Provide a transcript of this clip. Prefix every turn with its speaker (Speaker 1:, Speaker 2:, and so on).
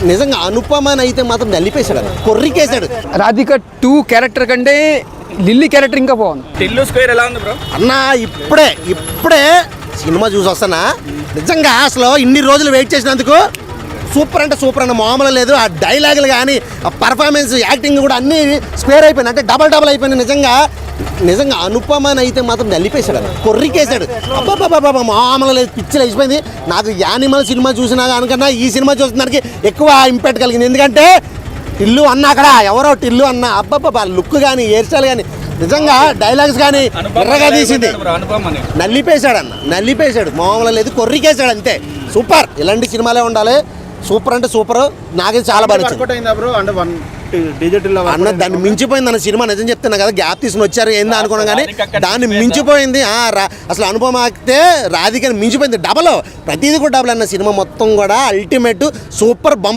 Speaker 1: నిజంగా అనుపమని అయితే మాత్రం నలిపేశాడు, కొర్రికేశాడు.
Speaker 2: రాధిక 2 క్యారెక్టర్ కంటే లిల్లీ క్యారెక్టర్ ఇంకా బాగుంది.
Speaker 3: టిల్లు స్క్వేర్ ఎలా ఉంది బ్రో?
Speaker 1: అన్న ఇప్పుడే సినిమా చూసి వస్తానా, నిజంగా అసలు ఇన్ని రోజులు వెయిట్ చేసినందుకు సూపర్ అంటే సూపర్ అన్న, మామూలు లేదు. ఆ డైలాగులు కానీ ఆ పర్ఫార్మెన్స్ యాక్టింగ్ కూడా అన్నీ స్క్వేర్ అయిపోయినాయి, అంటే డబల్ అయిపోయినాయి. నిజంగా అనుపమని అయితే మాత్రం నలిపేశాడు, కొర్రికేశాడు. అబ్బాబాబా మామూలు లేదు, పిచ్చిలు అయిపోయింది. నాకు యానిమల్ సినిమా చూసినా దానికన్నా ఈ సినిమా చూసినానికి ఎక్కువ ఇంపాక్ట్ కలిగింది. ఎందుకంటే టిల్లు అన్న, అక్కడ ఎవరో టిల్లు అన్న, అబ్బాబ్బా లుక్ కానీ హెయిర్ స్టైల్ కానీ నిజంగా డైలాగ్స్ కానీ ఎర్రగా తీసింది. నల్లిపేశాడు మామూలు లేదు, కొర్రికేశాడు అంతే. సూపర్, ఇలాంటి సినిమాలే ఉండాలి. సూపర్ అంటే సూపర్, నాకైతే చాలా బాగా అన్న. దాన్ని మించిపోయింది అన్న సినిమా, నిజం చెప్తున్నా కదా. గ్యాప్ తీసుకుని వచ్చారు ఏందా అనుకున్నాం కానీ దాన్ని మించిపోయింది. అసలు అనుపమ అయితే రాధికని మించిపోయింది. ప్రతిదీ కూడా డబల్ అన్న. సినిమా మొత్తం కూడా అల్టిమేట్ సూపర్ బంప్.